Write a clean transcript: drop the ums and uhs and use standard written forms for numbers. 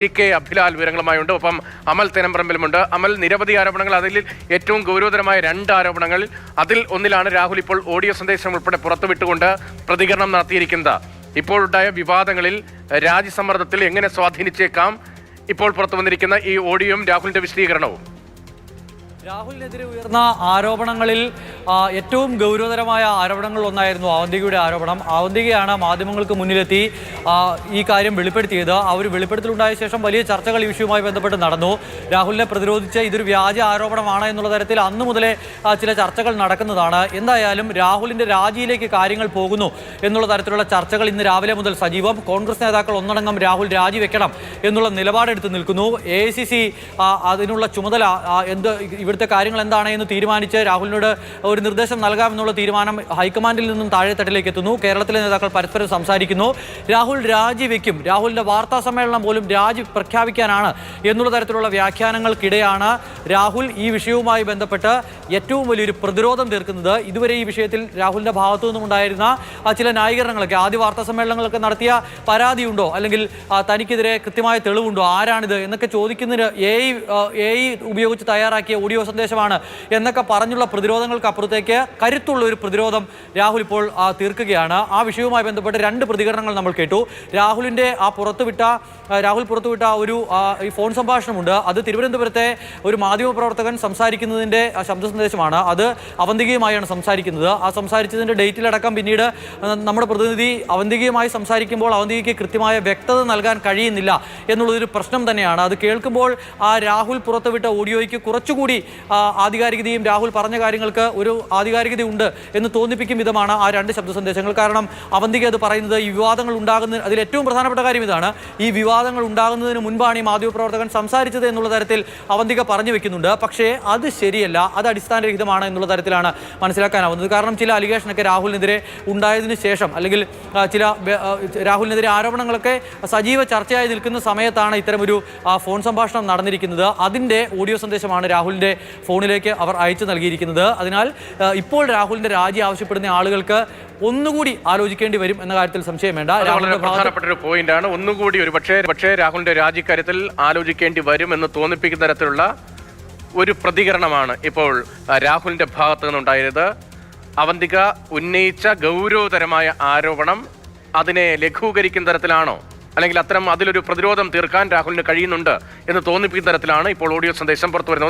K Abhilal വിവരങ്ങളുമായുണ്ട്. ഒപ്പം അമൽ തേനമ്പറമ്പിലുമുണ്ട്. അമൽ, നിരവധി ആരോപണങ്ങൾ, അതിൽ ഏറ്റവും ഗൗരവതരമായ 2 ആരോപണങ്ങൾ, അതിൽ ഒന്നിലാണ് രാഹുൽ ഇപ്പോൾ ഓഡിയോ സന്ദേശം ഉൾപ്പെടെ പുറത്തുവിട്ടുകൊണ്ട് പ്രതികരണം നടത്തിയിരിക്കുന്നത്. ഇപ്പോഴുണ്ടായ വിവാദങ്ങളിൽ രാജ്യസമ്മർദ്ദത്തിൽ എങ്ങനെ സ്വാധീനിച്ചേക്കാം ഇപ്പോൾ പുറത്തു വന്നിരിക്കുന്ന ഈ ഓഡിയോയും രാഹുലിന്റെ വിശദീകരണവും? രാഹുലിനെതിരെ ഉയർന്ന ആരോപണങ്ങളിൽ ഏറ്റവും ഗൗരവതരമായ ആരോപണങ്ങളിൽ ഒന്നായിരുന്നു അവന്തികയുടെ ആരോപണം. അവന്തികയാണ് മാധ്യമങ്ങൾക്ക് മുന്നിലെത്തി ഈ കാര്യം വെളിപ്പെടുത്തിയത്. ആ ഒരു വെളിപ്പെടുത്തലുണ്ടായ ശേഷം വലിയ ചർച്ചകൾ ഈ വിഷയവുമായി ബന്ധപ്പെട്ട് നടന്നു. രാഹുലിനെ പ്രതിരോധിച്ച് ഇതൊരു വ്യാജ ആരോപണമാണ് എന്നുള്ള തരത്തിൽ അന്നു മുതലേ ചില ചർച്ചകൾ നടക്കുന്നതാണ്. എന്തായാലും രാഹുലിൻ്റെ രാജിയിലേക്ക് കാര്യങ്ങൾ പോകുന്നു എന്നുള്ള തരത്തിലുള്ള ചർച്ചകൾ ഇന്ന് രാവിലെ മുതൽ സജീവം. കോൺഗ്രസ് നേതാക്കൾ ഒന്നടങ്കം രാഹുൽ രാജിവെക്കണം എന്നുള്ള നിലപാടെടുത്ത് നിൽക്കുന്നു. AICC അതിനുള്ള ചുമതല ഇവിടുത്തെ കാര്യങ്ങൾ എന്താണ് എന്ന് തീരുമാനിച്ച് രാഹുലിനോട് ഒരു നിർദ്ദേശം നൽകാമെന്നുള്ള തീരുമാനം ഹൈക്കമാൻഡിൽ നിന്നും താഴെത്തട്ടിലേക്ക് എത്തുന്നു. കേരളത്തിലെ നേതാക്കൾ പരസ്പരം സംസാരിക്കുന്നു. രാഹുൽ രാജിവെക്കും, രാഹുലിൻ്റെ വാർത്താ സമ്മേളനം പോലും രാജി പ്രഖ്യാപിക്കാനാണ് എന്നുള്ള തരത്തിലുള്ള വ്യാഖ്യാനങ്ങൾക്കിടെയാണ് രാഹുൽ ഈ വിഷയവുമായി ബന്ധപ്പെട്ട് ഏറ്റവും വലിയൊരു പ്രതിരോധം തീർക്കുന്നത്. ഇതുവരെ ഈ വിഷയത്തിൽ രാഹുലിൻ്റെ ഭാഗത്തു നിന്നും ഉണ്ടായിരുന്ന ചില ന്യായീകരണങ്ങളൊക്കെ, ആദ്യ വാർത്താ സമ്മേളനങ്ങളൊക്കെ നടത്തിയ പരാതിയുണ്ടോ, അല്ലെങ്കിൽ തനിക്കെതിരെ കൃത്യമായ തെളിവുണ്ടോ, ആരാണിത് എന്നൊക്കെ ചോദിക്കുന്നതിന് AI ഉപയോഗിച്ച് തയ്യാറാക്കിയ ഓഡിയോ സന്ദേശമാണ് എന്നൊക്കെ പറഞ്ഞുള്ള പ്രതിരോധങ്ങൾക്ക് അപ്പുറത്തേക്ക് കരുത്തുള്ള ഒരു പ്രതിരോധം രാഹുൽ ഇപ്പോൾ തീർക്കുകയാണ്. ആ വിഷയവുമായി ബന്ധപ്പെട്ട് 2 പ്രതികരണങ്ങൾ നമ്മൾ കേട്ടു. രാഹുലിൻ്റെ രാഹുൽ പുറത്തുവിട്ട ഒരു ഈ ഫോൺ സംഭാഷണമുണ്ട്. അത് തിരുവനന്തപുരത്തെ ഒരു മാധ്യമപ്രവർത്തകൻ സംസാരിക്കുന്നതിൻ്റെ ശബ്ദ സന്ദേശമാണ്. അത് അവന്തികയുമായാണ് സംസാരിക്കുന്നത്. ആ സംസാരിച്ചതിൻ്റെ ഡേറ്റിലടക്കം പിന്നീട് നമ്മുടെ പ്രതിനിധി അവന്തികയുമായി സംസാരിക്കുമ്പോൾ അവന്തികയ്ക്ക് കൃത്യമായ വ്യക്തത നൽകാൻ കഴിയുന്നില്ല എന്നുള്ളതൊരു പ്രശ്നം തന്നെയാണ്. അത് കേൾക്കുമ്പോൾ ആ രാഹുൽ പുറത്തുവിട്ട ഓഡിയോയ്ക്ക് കുറച്ചുകൂടി ആധികാരികതയും രാഹുൽ പറഞ്ഞ കാര്യങ്ങൾക്ക് ഒരു ആധികാരികതയുണ്ട് എന്ന് തോന്നിപ്പിക്കും വിധമാണ് ആ 2 ശബ്ദ സന്ദേശങ്ങൾ. കാരണം അവന്തിക അത് പറയുന്നത് ഈ വിവാദങ്ങൾ ഉണ്ടാകുന്ന അതിൽ ഏറ്റവും പ്രധാനപ്പെട്ട കാര്യം ഇതാണ്, ഈ വിവാദങ്ങൾ ഉണ്ടാകുന്നതിന് മുൻപാണ് ഈ മാധ്യമപ്രവർത്തകൻ സംസാരിച്ചത് എന്നുള്ള തരത്തിൽ അവന്തിക പറഞ്ഞു വെക്കുന്നുണ്ട്. പക്ഷേ അത് ശരിയല്ല, അത് അടിസ്ഥാനരഹിതമാണ് എന്നുള്ള തരത്തിലാണ് മനസ്സിലാക്കാനാവുന്നത്. കാരണം ചില അലിഗേഷനൊക്കെ രാഹുലിനെതിരെ ഉണ്ടായതിനു ശേഷം, അല്ലെങ്കിൽ ചില രാഹുലിനെതിരെ ആരോപണങ്ങളൊക്കെ സജീവ ചർച്ചയായി നിൽക്കുന്ന സമയത്താണ് ഇത്തരമൊരു ഫോൺ സംഭാഷണം നടന്നിരിക്കുന്നത്. അതിൻ്റെ ഓഡിയോ സന്ദേശമാണ് രാഹുലിൻ്റെ ഫോണിലേക്ക് അവർ അയച്ചു നൽകിയിരിക്കുന്നത്. അതിനാൽ ഇപ്പോൾ രാഹുലിൻ്റെ രാജി ആവശ്യപ്പെടുന്ന ആളുകൾക്ക് ഒന്നുകൂടി ആലോചിക്കേണ്ടി വരും എന്ന കാര്യത്തിൽ സംശയം വേണ്ട. പ്രധാനപ്പെട്ട ഒരു പോയിന്റാണ്. ഒന്നുകൂടി പക്ഷേ രാഹുലിന്റെ രാജിക്കാര്യത്തിൽ ആലോചിക്കേണ്ടി വരും എന്ന് തോന്നിപ്പിക്കുന്ന തരത്തിലുള്ള ഒരു പ്രതികരണമാണ് ഇപ്പോൾ രാഹുലിന്റെ ഭാഗത്തു നിന്നുണ്ടായത്. അവന്തിക ഉന്നയിച്ച ഗൗരവതരമായ ആരോപണം അതിനെ ലഘൂകരിക്കുന്ന തരത്തിലാണോ, അല്ലെങ്കിൽ അതിലൊരു പ്രതിരോധം തീർക്കാൻ രാഹുലിന് കഴിയുന്നുണ്ട് എന്ന് തോന്നിപ്പിക്കുന്ന തരത്തിലാണ് ഇപ്പോൾ ഓഡിയോ സന്ദേശം പുറത്തു വരുന്നത്?